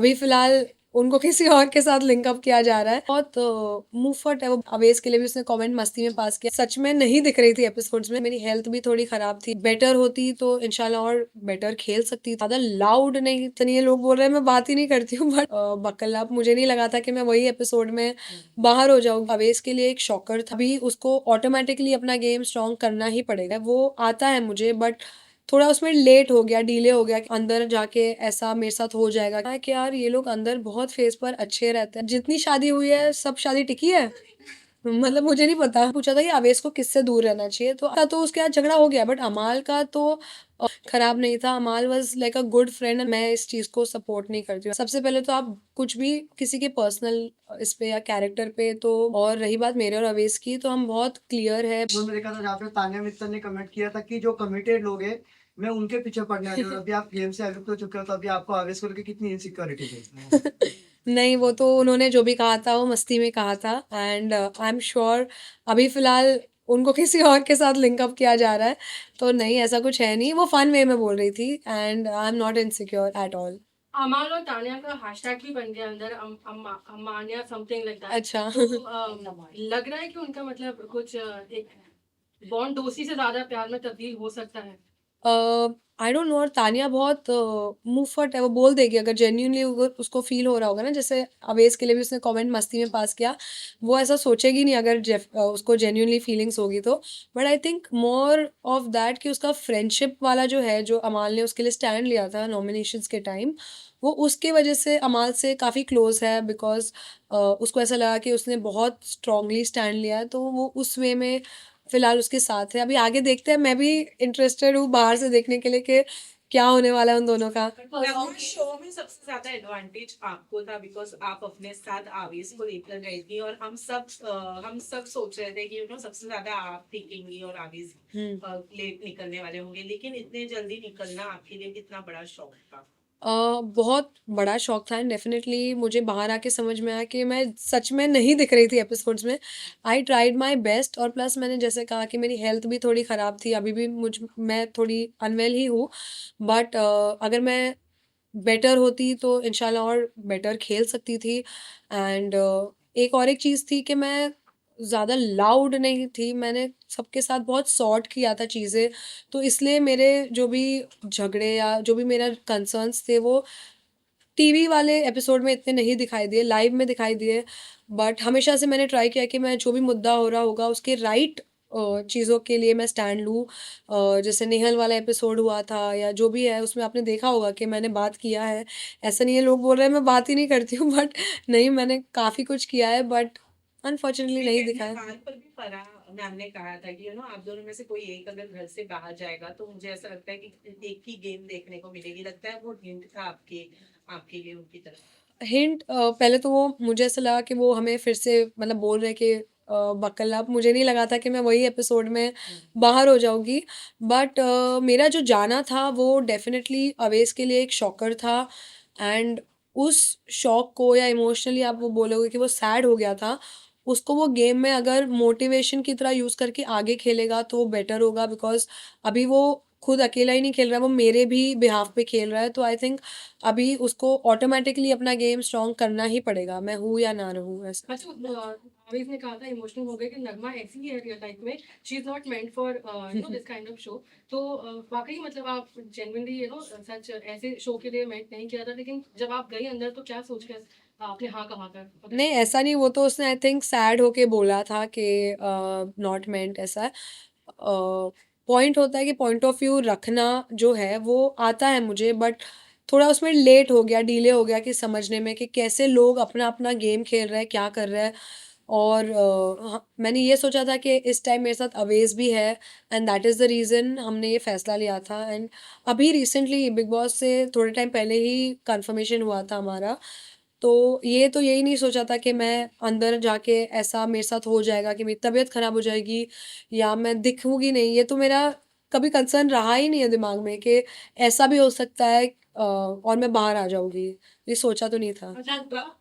अभी फिलहाल उनको किसी और के साथ लिंक अप किया जा रहा है। बहुत मुंहफट है वो। अवेश के लिए भी उसने कमेंट मस्ती में पास किया। सच में नहीं दिख रही थी एपिसोड्स में। मेरी हेल्थ भी थोड़ी खराब थी। बेटर होती तो इंशाल्लाह और बेटर खेल सकती। ज्यादा लाउड नहीं। ये लोग बोल रहे हैं मैं बात ही नहीं करती हूँ, बट बकल अब मुझे नहीं लगा था कि मैं वही एपिसोड में बाहर हो जाऊँ। अवेश के लिए एक शॉकर था। अभी उसको ऑटोमेटिकली अपना गेम स्ट्रॉन्ग करना ही पड़ेगा। वो आता है मुझे, बट थोड़ा उसमें लेट हो गया, डिले हो गया। अंदर जाके ऐसा मेरे साथ हो जाएगा कि यार ये लोग अंदर बहुत फेस पर अच्छे रहते हैं। जितनी शादी हुई है सब शादी टिकी है। मतलब मुझे नहीं पता। पूछा था कि आवेश को किससे दूर रहना चाहिए, तो उसके साथ झगड़ा हो गया, बट अमाल का तो खराब नहीं था। अमाल was like a good friend. मैं इस चीज को सपोर्ट नहीं करती हूँ। सबसे पहले तो आप कुछ भी किसी के पर्सनल इस पे या कैरेक्टर पे तो, और रही बात मेरे और अवेश की, तो हम बहुत क्लियर है। मैंने देखा था जहाँ पे तानिया मित्तल ने कमेंट किया था कि जो कमिटेड लोग हैं मैं उनके पीछे पड़ने वाली हूँ। अभी आप गेम से एविक्ट हो चुके हो तो अभी आपको आवेश करके कितनी इनसिक्योरिटी है। नहीं, वो तो उन्होंने जो भी कहा था वो मस्ती में कहा था, एंड आई एम श्योर अभी फिलहाल उनको किसी और के साथ लिंक अप किया जा रहा है। तो नहीं, ऐसा कुछ है नहीं। वो फन वे में बोल रही थी, and I am not insecure at all. अमाल और तानिया का हैशटैग भी बन गया अंदर, अमान्या समथिंग लाइक दैट। अच्छा। तो लग रहा है कि उनका मतलब कुछ एक बॉन्ड दोस्ती से ज्यादा प्यार में तब्दील हो सकता है। I don't know. और तानिया बहुत मुंहफट है। वो बोल देगी अगर जेन्यूनली उसको फील हो रहा होगा ना। जैसे अवेश के लिए भी उसने कमेंट मस्ती में पास किया। वो ऐसा सोचेगी नहीं अगर उसको जेन्यूनली फीलिंग्स होगी तो। But I think more of that कि उसका फ्रेंडशिप वाला जो है, जो अमाल ने उसके लिए स्टैंड लिया था नॉमिनेशंस के टाइम, वो उसके वजह से अमाल से काफ़ी क्लोज है। बिकॉज उसको ऐसा लगा कि उसने बहुत स्ट्रांगली स्टैंड लिया है, तो वो उस वे में फिलहाल उसके साथ है। अभी आगे देखते हैं। मैं भी इंटरेस्टेड हूँ बाहर से देखने के लिए कि क्या होने वाला है उन दोनों का। शो में सबसे ज्यादा एडवांटेज आपको था बिकॉज आप अपने साथ आवेश को लेकर गई थी और हम सब सोच रहे थे कि सबसे ज्यादा आप टिकेंगी और आवेश लेट निकलने वाले होंगे, लेकिन इतने जल्दी निकलना आपके लिए कितना बड़ा शौक था। बहुत बड़ा शौक था, एंड डेफिनेटली मुझे बाहर आके समझ में आया कि मैं सच में नहीं दिख रही थी एपिसोड्स में। आई ट्राइड माई बेस्ट, और प्लस मैंने जैसे कहा कि मेरी हेल्थ भी थोड़ी ख़राब थी। अभी भी मैं थोड़ी अनवेल ही हूँ, बट अगर मैं बेटर होती तो इंशाल्लाह और बेटर खेल सकती थी। एंड एक चीज़ थी कि मैं ज़्यादा लाउड नहीं थी। मैंने सबके साथ बहुत सॉर्ट किया था चीज़ें, तो इसलिए मेरे जो भी झगड़े या जो भी मेरा कंसर्न्स थे वो टीवी वाले एपिसोड में इतने नहीं दिखाई दिए, लाइव में दिखाई दिए। बट हमेशा से मैंने ट्राई किया कि मैं जो भी मुद्दा हो रहा होगा उसके राइट चीज़ों के लिए मैं स्टैंड लूँ। जैसे नेहल वाला एपिसोड हुआ था या जो भी है, उसमें आपने देखा होगा कि मैंने बात किया है। ऐसा नहीं है लोग बोल रहे हैं मैं बात ही नहीं करती हूँ, बट नहीं, मैंने काफ़ी कुछ किया है, बट अनफॉर्चुनेटली नहीं वीकेंड दिखा में है। बात पर भी फराह मैम ने कहा था कि आप दोनों में से कोई एक अगर घर से बाहर जाएगा तो मुझे ऐसा लगता है कि एक ही गेम देखने को मिलेगी। लगता है वो हिंट था आपके आपके लिए उनकी तरफ। हिंट पहले तो वो मुझे ऐसा लगा कि वो हमें फिर से मतलब बोल रहे हैं कि बकल अब मुझे नहीं लगा था कि मैं वही एपिसोड में बाहर हो जाऊंगी। बट मेरा जो जाना था वो डेफिनेटली अवेश के लिए एक शॉकर था। एंड उस शॉक को, या इमोशनली आप वो बोलोगे कि वो सैड हो गया था, उसको वो गेम में अगर मोटिवेशन की तरह यूज़ करके आगे खेलेगा तो वो बेटर होगा। बिकॉज अभी वो खुद अकेला ही नहीं खेल रहा है, वो मेरे भी बिहाफ पे खेल रहा है। तो आई थिंक अभी उसको ऑटोमेटिकली अपना गेम स्ट्रॉन्ग करना ही पड़ेगा, मैं हूँ या ना रहूँ ऐसा। अच्छा, आवेश ने कहा था इमोशनल हो गए कि नगमा ऐसी ही है रियल लाइफ में, she is not meant for this kind of show. तो वाकई मतलब आप जेन्युइनली सच ऐसे शो के लिए मेंट नहीं किया था, लेकिन जब आप गई अंदर तो क्या सोच कर आपने हाँ कहा कर। नहीं, ऐसा नहीं। वो तो उसने आई थिंक सैड होके बोला था कि नॉट मेंट ऐसा। पॉइंट होता है कि पॉइंट ऑफ व्यू रखना जो है वो आता है मुझे, बट थोड़ा उसमें लेट हो गया, डिले हो गया कि समझने में कि कैसे लोग अपना अपना गेम खेल रहे हैं, क्या कर रहे हैं। और मैंने ये सोचा था कि इस टाइम मेरे साथ अवेज भी है, and that is the reason हमने ये फैसला लिया था। एंड अभी रिसेंटली बिग बॉस से थोड़े टाइम पहले ही कंफर्मेशन हुआ था हमारा। तो ये तो यही नहीं सोचा था कि मैं अंदर जाके ऐसा मेरे साथ हो जाएगा कि मेरी तबीयत खराब हो जाएगी या मैं दिखूंगी नहीं। ये तो मेरा कभी कंसर्न रहा ही नहीं है दिमाग में कि ऐसा भी हो सकता है और मैं बाहर आ जाऊंगी। ये सोचा तो नहीं था।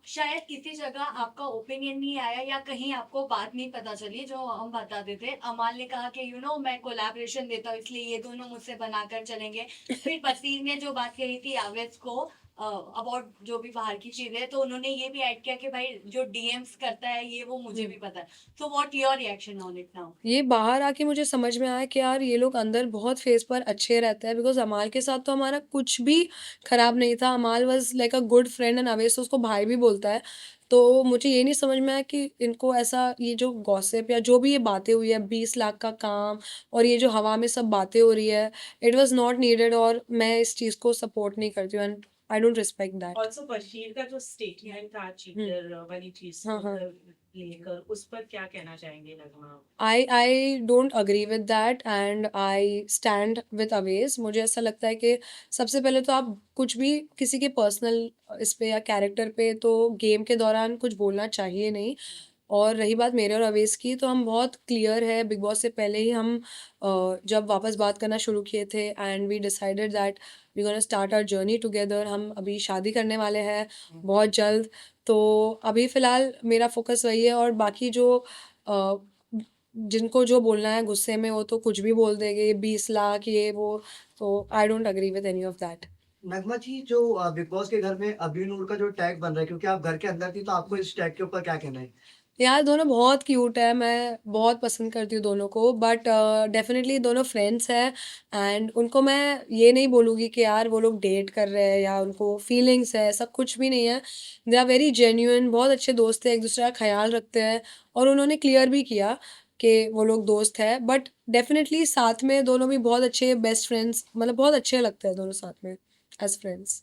शायद किसी जगह आपका ओपिनियन नहीं आया या कहीं आपको बात नहीं पता चली जो हम बता देते। अमाल ने कहा कि मैं कोलैबोरेशन देता हूँ इसलिए ये दोनों मुझसे बनाकर चलेंगे। फिर बसीर ने जो बात कही थी आवेश को अबाउट जो भी बाहर की चीजें है, तो उन्होंने ये भी ऐड किया कि भाई जो डीएम्स करता है ये वो मुझे भी पता है। तो what your reaction on it now? ये बाहर आके मुझे समझ में आया कि यार ये लोग अंदर बहुत फेस पर अच्छे रहते हैं, बिकॉज़ अमाल के साथ तो हमारा कुछ भी खराब नहीं था। अमाल was like a good friend and Avesh तो उसको भाई भी बोलता है। तो मुझे ये नहीं समझ में आया कि इनको ऐसा ये जो गॉसिप या जो भी ये बातें हुई है 20 लाख का काम और ये जो हवा में सब बातें हो रही है, इट वाज़ नॉट नीडेड और मैं इस चीज़ को सपोर्ट नहीं करती हूँ and I don't respect that. Also Bashir का जो स्टेटमेंट था चीटर वाली चीज हाँ, हाँ। लेकर, उस पर क्या कहना चाहेंगे नगमा? I don't agree with that and I stand with Aways। मुझे ऐसा लगता है कि सबसे पहले तो आप कुछ भी किसी के पर्सनल इस पे या कैरेक्टर पे तो गेम के दौरान कुछ बोलना चाहिए नहीं। और रही बात मेरे और अवेश की, तो हम बहुत क्लियर है, बिग बॉस से पहले ही हम जब वापस बात करना शुरू किए थे and we decided that we gonna start our journey together. हम अभी शादी करने वाले हैं बहुत जल्द। तो अभी फ़िलहाल मेरा फ़ोकस वही है और बाकी जो अ, जिनको जो बोलना है गुस्से में वो तो कुछ भी बोल देंगे, 20 लाख ये वो, तो I don't agree with any of that. Nagma ji, जो बिग बॉस के घर में अभी नूर का जो टैग बन रहा है, क्योंकि आप घर के अंदर थी, तो आपको इस टैग के ऊपर क्या कहना है? यार दोनों बहुत क्यूट है, मैं बहुत पसंद करती हूँ दोनों को, बट डेफिनेटली दोनों फ्रेंड्स हैं एंड उनको मैं ये नहीं बोलूँगी कि यार वो लोग डेट कर रहे हैं या उनको फीलिंग्स है, ऐसा कुछ भी नहीं है। दे आर वेरी जेन्युइन, बहुत अच्छे दोस्त हैं, एक दूसरे का ख्याल रखते हैं और उन्होंने क्लियर भी किया कि वो लोग दोस्त है, बट डेफिनेटली साथ में दोनों भी बहुत अच्छे बेस्ट फ्रेंड्स, मतलब बहुत अच्छे लगते हैं दोनों साथ में एज फ्रेंड्स।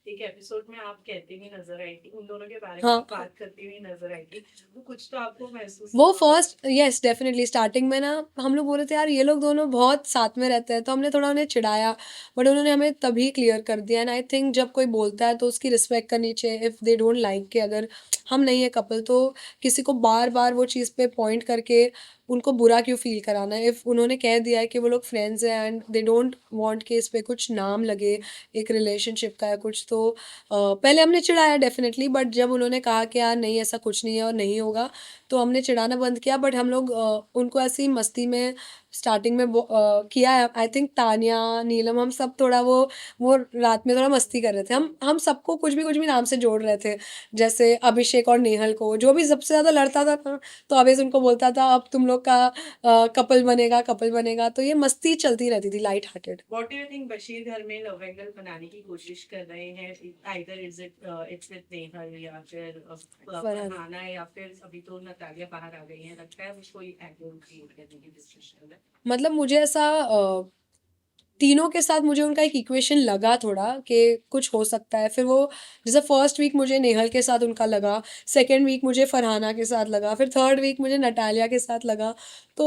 एक एपिसोड में आप कहती हुई नजर आई थी, उन दोनों के बारे में हाँ। आप बात करती हुई नजर आई थी, तो कुछ तो आपको महसूस वो हुआ? फर्स्ट यस डेफिनेटली स्टार्टिंग में ना हम लोग बोल रहे थे यार ये लोग दोनों बहुत साथ में रहते हैं, तो हमने थोड़ा उन्हें चिढ़ाया, बट उन्होंने हमें तभी क्लियर कर दिया एंड आई थिंक जब कोई बोलता है तो उसकी रिस्पेक्ट करनी चाहिए। इफ़ दे डोंट लाइक के अगर हम नहीं है कपल, तो किसी को बार बार वो चीज़ पे पॉइंट करके उनको बुरा क्यों फील कराना है। इफ़ उन्होंने कह दिया है कि वो लोग फ्रेंड्स हैं एंड दे डोंट वांट कि इस पे कुछ नाम लगे एक रिलेशनशिप का या कुछ, तो पहले हमने चिढ़ाया डेफिनेटली, बट जब उन्होंने कहा कि यार नहीं ऐसा कुछ नहीं है और नहीं होगा, तो हमने चिढ़ाना बंद किया। बट हम लोग उनको ऐसे ही मस्ती में स्टार्टिंग में किया है। आई थिंक तानिया, नीलम, हम सब थोड़ा वो रात में थोड़ा मस्ती कर रहे थे। हम सबको कुछ भी नाम से जोड़ रहे थे। जैसे अभिषेक और नेहल को जो भी सबसे ज़्यादा लड़ता था ना, तो अवेश उनको बोलता था अब तुम लोग का कपल बनेगा। तो ये मस्ती चलती रहती थी light hearted. What do you think Bashir घर में लव एंगल बनाने की कोशिश कर रहे हैं? Either is it it's with Nehal या फिर फरहान। फरहाना, या फिर अभी तो नतालिया बाहर आ गई है, लगता है वो कोई एंगल क्रिएट करने की डिस्कशन है? मतलब मुझे ऐसा तीनों के साथ मुझे उनका एक इक्वेशन लगा थोड़ा कि कुछ हो सकता है। फिर वो जैसे फर्स्ट वीक मुझे नेहल के साथ उनका लगा, सेकंड वीक मुझे फरहाना के साथ लगा, फिर थर्ड वीक मुझे नटालिया के साथ लगा। तो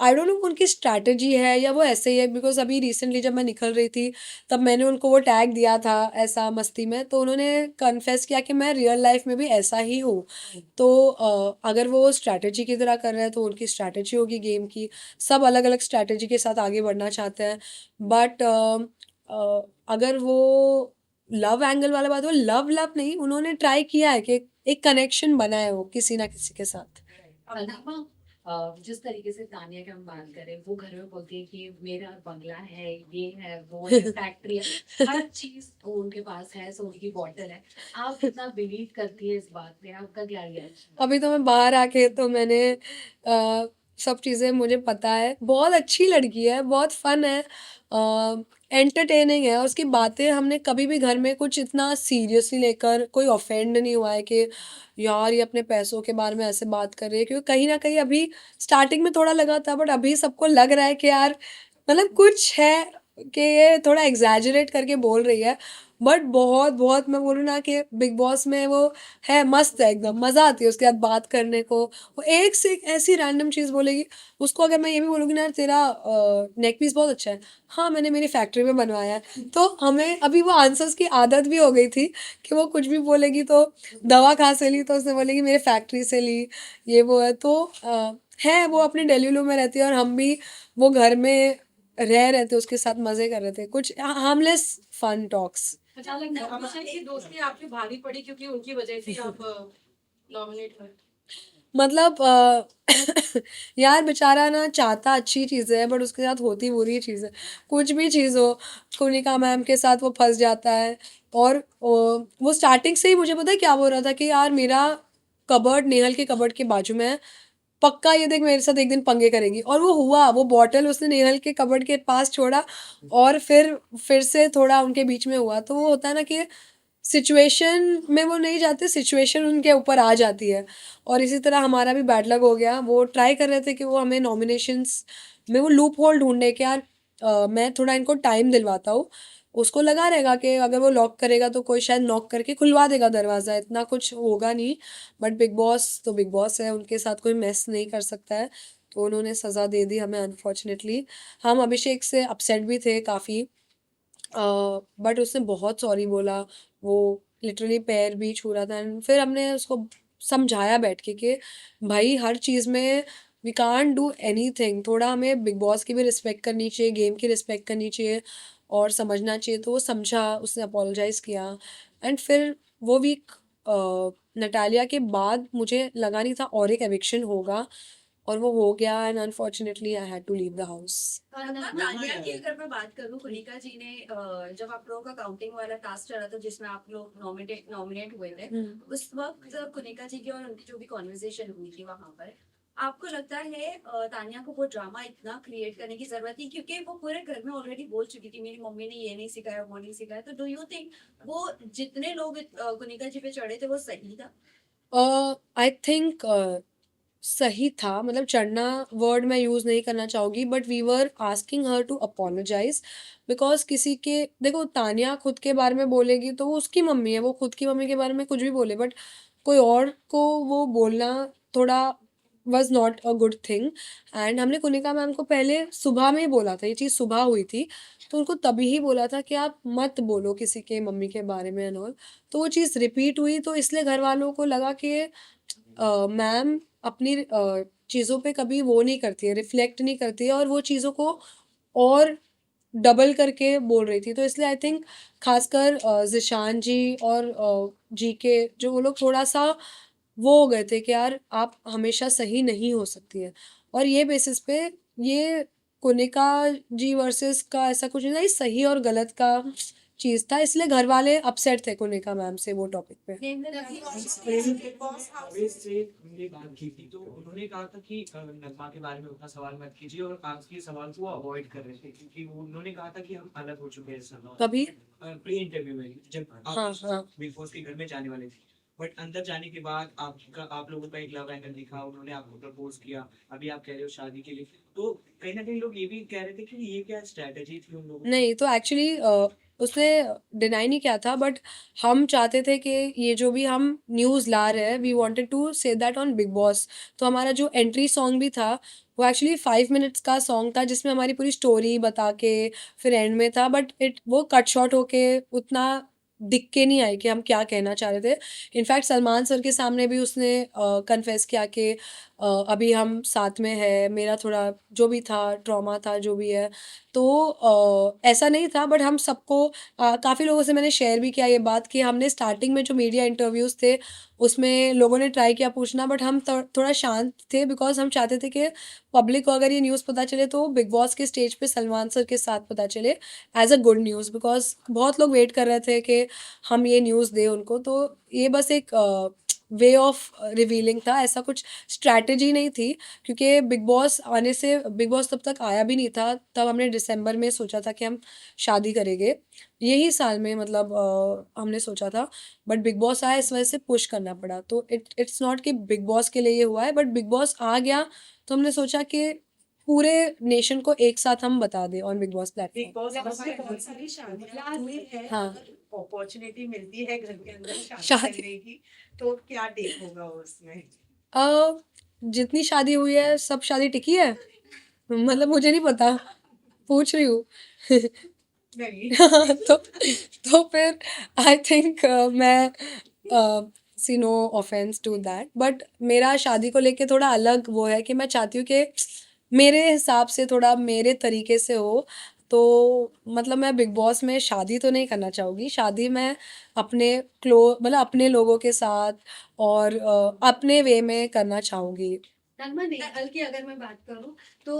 आई डोंट नो उनकी स्ट्रैटेजी है या वो ऐसे ही है, बिकॉज़ अभी रिसेंटली जब मैं निकल रही थी तब मैंने उनको वो टैग दिया था ऐसा मस्ती में, तो उन्होंने कन्फेस किया कि मैं रियल लाइफ में भी ऐसा ही हूँ। तो अगर वो स्ट्रैटेजी की तरह कर रहे हैं तो उनकी स्ट्रैटेजी होगी गेम की। सब अलग-अलग स्ट्रैटेजी के साथ आगे बढ़ना चाहते हैं। बट अगर वो लव एंगल वाला बात हो, लव नहीं, उन्होंने ट्राई किया है कि एक कनेक्शन बनाए वो किसी ना किसी के साथ। नगमा, जिस तरीके से तानिया की हम बात करें, वो घर में बोलती है कि मेरा बंगला है, ये है, वो है, फैक्ट्री है, हर चीज वो उनके पास है, सोने की बॉटल है। आप कितना बिलीव करती है इस बात में? आपका क्या रिएक्शन? अभी तो मैं बाहर आके तो मैंने सब चीज़ें मुझे पता है। बहुत अच्छी लड़की है, बहुत फन है, एंटरटेनिंग है और उसकी बातें हमने कभी भी घर में कुछ इतना सीरियसली लेकर कोई ऑफेंड नहीं हुआ है कि यार ये अपने पैसों के बारे में ऐसे बात कर रही है, क्योंकि कहीं ना कहीं अभी स्टार्टिंग में थोड़ा लगा था, बट अभी सबको लग रहा है कि यार मतलब कुछ है कि ये थोड़ा एग्जैजरेट करके बोल रही है। बट बहुत बहुत मैं बोलूँ ना कि बिग बॉस में वो है, मस्त है एकदम, मज़ा आती है उसके साथ बात करने को। वो एक से एक ऐसी रैंडम चीज़ बोलेगी। उसको अगर मैं ये भी बोलूँगी ना तेरा नेक पीस बहुत अच्छा है, हाँ मैंने मेरी फैक्ट्री में बनवाया है, तो हमें अभी वो आंसर्स की आदत भी हो गई थी कि वो कुछ भी बोलेगी तो दवा कहाँ से ली, तो उसने बोलेगी मेरे फैक्ट्री से ली, ये वो है। तो है वो अपने डेल्यूलू में रहती है और हम भी वो घर में रह रहे थे, उसके साथ मज़े कर रहे थे, कुछ हार्मलेस फन टॉक्स। अचानक नगमा की दोस्ती आप पे भारी पड़ी क्योंकि उनकी वजह से आप नॉमिनेट हुए। मतलब यार बेचारा ना चाहता अच्छी चीज़ें है, बट उसके साथ होती बुरी चीज़ है। कुछ भी चीज़ हो, कुनिका मैम के साथ वो फंस जाता है, और वो स्टार्टिंग से ही मुझे पता है क्या बोल रहा था कि यार मेरा कबर्ड नेहल के कबर्ड के बाजू में है, पक्का ये देख मेरे साथ एक दिन पंगे करेगी। और वो हुआ, वो बॉटल उसने नेहल के कबर्ड के पास छोड़ा और फिर से थोड़ा उनके बीच में हुआ। तो वो होता है ना कि सिचुएशन में वो नहीं जाते, सिचुएशन उनके ऊपर आ जाती है। और इसी तरह हमारा भी बैड लक हो गया। वो ट्राई कर रहे थे कि वो हमें नॉमिनेशंस में वो लूप होल ढूंढने के, यार मैं थोड़ा इनको टाइम दिलवाता हूँ। उसको लगा रहेगा कि अगर वो लॉक करेगा तो कोई शायद नॉक करके खुलवा देगा दरवाज़ा, इतना कुछ होगा नहीं। बट बिग बॉस तो बिग बॉस है, उनके साथ कोई मेस नहीं कर सकता है। तो उन्होंने सज़ा दे दी हमें अनफॉर्चुनेटली। हम अभिषेक से अपसेट भी थे काफ़ी, बट उसने बहुत सॉरी बोला। वो लिटरली पैर भी छू रहा था। एंड फिर हमने उसको समझाया बैठ के कि भाई हर चीज़ में वी कांट डू एनीथिंग, थोड़ा हमें बिग बॉस की भी रिस्पेक्ट करनी चाहिए, गेम की रिस्पेक्ट करनी चाहिए और समझना चाहिए। तो वो समझा, उसने अपोलोजाइज़ किया। एंड फिर वो वीक नटालिया के बाद मुझे लगा नहीं था और एक एविक्शन होगा, और वो हो गया। And unfortunately I had to leave the house. Tania की अगर मैं बात करूं, कुनिका जी ने जब आप लोगों का काउंटिंग वाला टास्क चला था जिसमें आप लोग नॉमिनेट हुए थे, उस वक्त कुनिका जी की और उनकी जो भी कॉन्वर्सेशन हुई थी वहां पर, आपको लगता है तानिया को वो ड्रामा इतना क्रिएट करने की जरूरत थी? क्योंकि वो पूरे घर में ऑलरेडी बोल चुकी थी मेरी मम्मी ने ये नहीं सिखाया वो नहीं सिखाया। तो डू यू थिंक वो जितने लोग कुनिका जी पे चढ़े थे वो सही था? आई थिंक सही था, मतलब चढ़ना वर्ड मैं यूज़ नहीं करना चाहूँगी, but we were asking her to apologize. Because किसी के, देखो तानिया खुद के बारे में बोलेगी तो वो उसकी मम्मी है, वो खुद की मम्मी के बारे में कुछ भी बोले, बट कोई और को वो बोलना थोड़ा was not a good thing. And हमने कुनिका मैम को पहले सुबह में ही बोला था, ये चीज़ सुबह हुई थी, तो उनको तभी ही बोला था कि आप मत बोलो किसी के मम्मी के बारे में एंड ऑल। तो वो चीज़ रिपीट हुई, तो इसलिए घर वालों को लगा कि मैम अपनी चीज़ों पे कभी वो नहीं करती है, रिफ्लेक्ट नहीं करती है, और वो चीज़ों को और डबल करके बोल रही थी। तो इसलिए आई थिंक खासकर ज़िशान जी और जी के जो वो लोग थोड़ा सा वो हो गए थे कि यार आप हमेशा सही नहीं हो सकती है। और ये बेसिस पे ये कुनिका जी वर्सेस का ऐसा कुछ नहीं था, ये सही और गलत का चीज़ था, इसलिए घर वाले अपसेट थे कुनिका मैम से वो टॉपिक पे। आवेश से हमने बात की थी तो उन्होंने कहा था कि नगमा के बारे में उतना सवाल मत कीजिए और आपके सवाल को अवॉइड कर रहे थे क्योंकि उन्होंने कहा था कि हम अलग हो चुके हैं इस समय। कभी? प्री इंटरव्यू में जब हाँ, आप हाँ। बिग बॉस के घर में जाने वाले थे, बट अंदर जाने के बाद आप लोगों का एक लव एंगल दिखा, उन्होंने आपको प्रपोज किया, अभी आप कह रहे हो शादी के लिए, तो कहीं ना कहीं लोग ये भी कह रहे थे कि ये क्या स्ट्रेटेजी थी उन लोगों की? नहीं, तो एक्चुअली उसने डिनाई नहीं किया था, बट हम चाहते थे कि ये जो भी हम न्यूज़ ला रहे हैं, we wanted to say that on Bigg Boss. तो हमारा जो एंट्री सॉन्ग भी था वो एक्चुअली 5 मिनट्स का सॉन्ग था, जिसमें हमारी पूरी स्टोरी बता के फिर एंड में था, बट वो कट शॉर्ट होके उतना दिख के नहीं आई कि हम क्या कहना चाह रहे थे। इनफैक्ट सलमान सर के सामने भी उसने कन्फेस किया कि अभी हम साथ में है, मेरा थोड़ा जो भी था ट्रॉमा था जो भी है, तो ऐसा नहीं था। बट हम सबको काफ़ी लोगों से मैंने शेयर भी किया ये बात कि हमने स्टार्टिंग में जो मीडिया इंटरव्यूज़ थे उसमें लोगों ने ट्राई किया पूछना, बट हम थोड़ा शांत थे, बिकॉज हम चाहते थे कि पब्लिक को अगर ये न्यूज़ पता चले तो बिग बॉस के स्टेज पे सलमान सर के साथ पता चले as a good news, because बहुत लोग वेट कर रहे थे कि हम ये न्यूज़ दें उनको। तो ये बस एक वे ऑफ रिवीलिंग था, ऐसा कुछ स्ट्रैटेजी नहीं थी, क्योंकि बिग बॉस आने से, बिग बॉस तब तक आया भी नहीं था, तब हमने दिसंबर में सोचा था कि हम शादी करेंगे, यही साल में, मतलब हमने सोचा था। बट बिग बॉस आया, इस वजह से पुश करना पड़ा। तो इट्स नॉट कि बिग बॉस के लिए ये हुआ है, बट बिग बॉस आ गया तो हमने सोचा कि पूरे नेशन को एक साथ हम बता दें on Bigg boss big platform. Boss में बहुत सारी शादियां हुई है, हाँ। अपॉर्चुनिटी मिलती है घर के अंदर शादी शादी। करने की, तो क्या टेक होगा उसमें? जितनी शादी हुई है सब शादी टिकी है, मतलब मुझे नहीं पता, पूछ रही हूँ। नहीं। तो फिर आई थिंक मैं see no offence to that, but मेरा शादी को लेके थोड़ा अलग वो है कि मैं चाहती हूँ कि मेरे हिसाब से थोड़ा मेरे तरीके से हो। तो मतलब मैं बिग बॉस में शादी तो नहीं करना चाहूँगी, शादी मैं अपने मतलब अपने लोगों के साथ और अपने वे में करना चाहूँगी। नगमा नेहल की अगर मैं बात करूं तो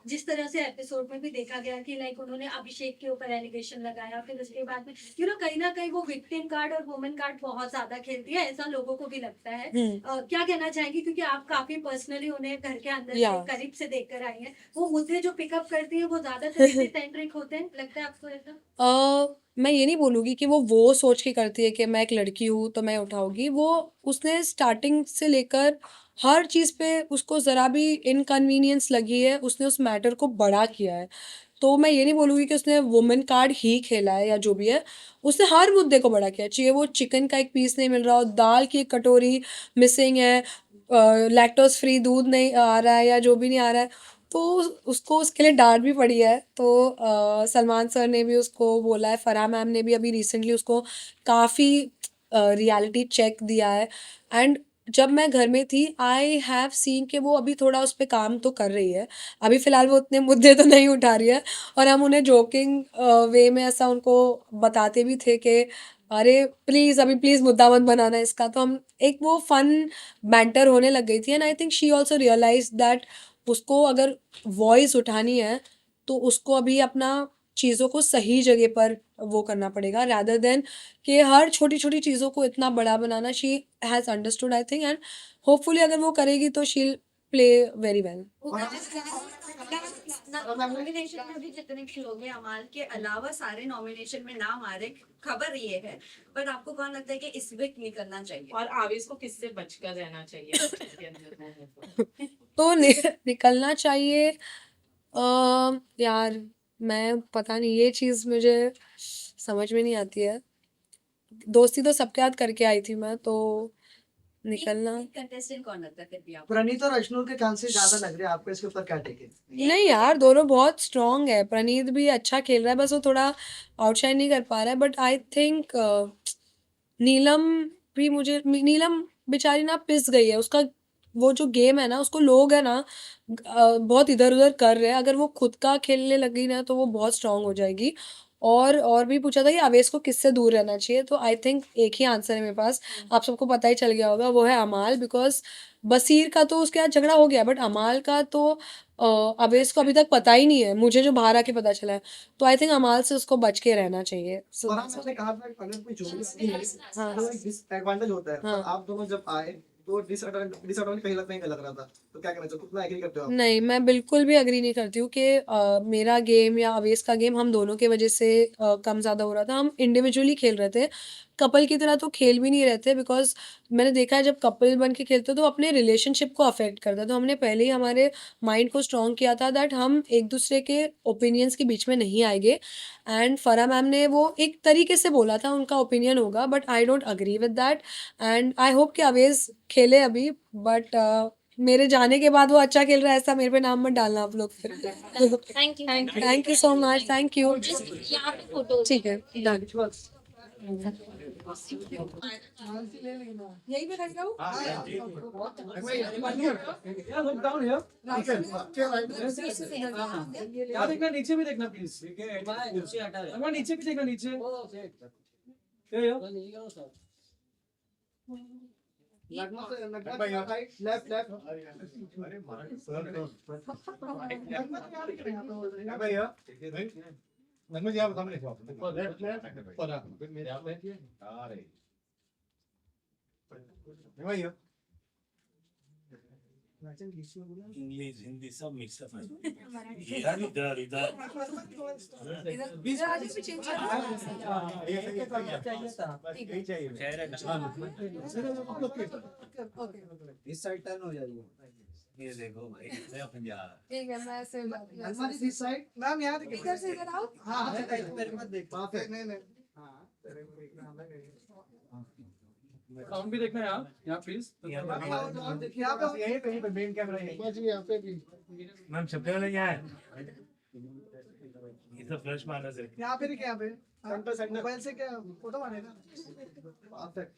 जिस तरह से एपिसोड में भी देखा गया कि लाइक उन्होंने अभिषेक के ऊपर एलिगेशन लगाया, फिर उसके बाद में कहीं ना कहीं वो विक्टिम कार्ड और वुमेन कार्ड बहुत ज्यादा खेलती है, ऐसा लोगों को भी लगता है। क्या कहना चाहेंगी, क्योंकि आप काफी पर्सनली उन्हें घर के अंदर से Yeah. करीब से देख कर आई हैं, वो मुद्दे जो पिकअप करती है वो ज्यादातर सेंट्रिक होते हैं, लगता है आपको ऐसा? मैं ये नहीं बोलूँगी कि वो सोच के करती है कि मैं एक लड़की हूँ तो मैं उठाऊँगी। वो उसने स्टार्टिंग से लेकर हर चीज़ पे उसको ज़रा भी इनकन्वीनियंस लगी है, उसने उस मैटर को बड़ा किया है। तो मैं ये नहीं बोलूँगी कि उसने वुमेन कार्ड ही खेला है या जो भी है, उसने हर मुद्दे को बड़ा किया। चाहे वो चिकन का एक पीस नहीं मिल रहा हो, दाल की एक कटोरी मिसिंग है, लैक्टोज़ फ्री दूध नहीं आ रहा है या जो भी नहीं आ रहा है, तो उसको उसके लिए डाँट भी पड़ी है। तो सलमान सर ने भी उसको बोला है, फराह मैम ने भी अभी रिसेंटली उसको काफ़ी रियलिटी चेक दिया है। एंड जब मैं घर में थी, आई हैव सीन कि वो अभी थोड़ा उस पे काम तो कर रही है। अभी फ़िलहाल वो उतने मुद्दे तो नहीं उठा रही है, और हम उन्हें जोकिंग वे में ऐसा उनको बताते भी थे कि अरे प्लीज़, अभी प्लीज़ मुद्दा मत बनाना इसका। तो हम एक वो फ़न बैंटर होने लग गई थी। And I think she also realized that उसको अगर वॉइस उठानी है तो उसको अभी अपना चीज़ों को सही जगह पर वो करना पड़ेगा, rather देन कि हर छोटी छोटी चीज़ों को इतना बड़ा बनाना। She has understood I think, and hopefully अगर वो करेगी तो she will play very well. Nomination में भी जितने भी लोग हैं, अमाल के अलावा सारे नॉमिनेशन में नाम आ रहे, खबर ये है, पर आपको कौन लगता है कि इस वीक निकलना चाहिए? और आवेश को किससे बचकर रहना चाहिए इसके अंदर? तो निकलना चाहिए। यार मैं पता नहीं, ये चीज़ मुझे समझ में नहीं आती है। दोस्ती तो सबके साथ करके आई थी मैं, तो निकलना। कंटेस्टेंट कौन लगता है फिर भी आपको? प्रणीत और अश्नूर के चांसेस ज्यादा लग रहे हैं आपको, इसके ऊपर क्या टेक है? नहीं यार, दोनों बहुत स्ट्रांग है। प्रणीत भी अच्छा खेल रहा है, बस वो थोड़ा आउटशाइन नहीं कर पा रहा है। बट आई थिंक नीलम भी, मुझे नीलम बेचारी ना पिस गई है। उसका वो जो गेम है ना, उसको लोग है ना बहुत इधर उधर कर रहे हैं। अगर वो खुद का खेलने लगी ना तो वो बहुत स्ट्रांग हो जाएगी। और भी पूछा था कि अवेश को किससे दूर रहना चाहिए, तो आई थिंक एक ही आंसर है मेरे पास, आप सबको पता ही चल गया होगा, वो है अमाल। बिकॉज बसीर का तो उसके साथ झगड़ा हो गया, बट अमाल का तो अवेश को अभी तक पता ही नहीं है, मुझे जो बाहर आके पता चला है। तो आई थिंक अमाल से उसको बच के रहना चाहिए। और आपने कहा था कि अगर कोई जोड़ी हाँ। तो एक डिसएडवांटेज होता है, हाँ। पर आप दोनों जब आए तो डिसएडवांटेज कहीं लग रहा था, तो क्या कहना चाहते हो, कितना एग्री करते हो आप? नहीं, मैं बिल्कुल भी अग्री नहीं करती हूँ कि मेरा गेम या अवेश का गेम हम दोनों की वजह से कम ज़्यादा हो रहा था। हम इंडिविजुअली खेल रहे थे, कपल की तरह तो खेल भी नहीं रहे थे। बिकॉज मैंने देखा है जब कपल बन के खेलते तो अपने रिलेशनशिप को अफेक्ट करता है। तो हमने पहले ही हमारे माइंड को स्ट्रॉन्ग किया था दैट हम एक दूसरे के ओपिनियंस के बीच में नहीं आएंगे। एंड फरा मैम ने वो एक तरीके से बोला था, उनका ओपिनियन होगा, but I don't agree with that. And I hope कि अवेश खेले अभी, बट मेरे जाने के बाद वो अच्छा खेल रहा है ऐसा मेरे पे नाम मत डालना आप लोग फिर। Thank you so much, thank you. ठीक है, डन। यही पे खड़ी रहूं? यहाँ देखना, नीचे भी देखना प्लीज। नीचे भी देखना, नीचे। लेफ्ट लेफ्ट नगमा जी आप सामने इंग्लिश हिंदी सब मिक्सअप है। इधर इधर इधर इस साइड टर्न हो जाएगी। ये देखो भाई, मैं पंजाब। ठीक है, मैं ऐसे हमारी दिस साइड मैम, यहाँ देखिए, इधर से इधर आओ। हाँ मेरे मत देख, वहाँ पे नहीं नहीं, हाँ तेरे को देखना अलग है। साउंड भी देखना यहाँ प्लीज। यहाँ पे यहीं पे मेन कैमरा है जी, यहाँ पे भी मैम छपे वाले यहाँ है। ये तो फ्लैश मारना से। यहाँ पे क्या पे सेंटर मोबाइल से क्या फोटो मारेगा? परफेक्ट।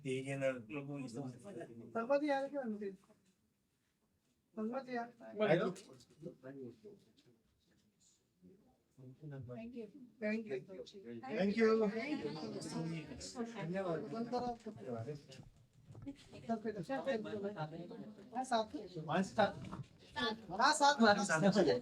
ठीक है ना, लोगों को संगत यार क्या अनुचित संगत यार। थैंक यू थैंक यू धन्यवाद। हाँ, साथ में।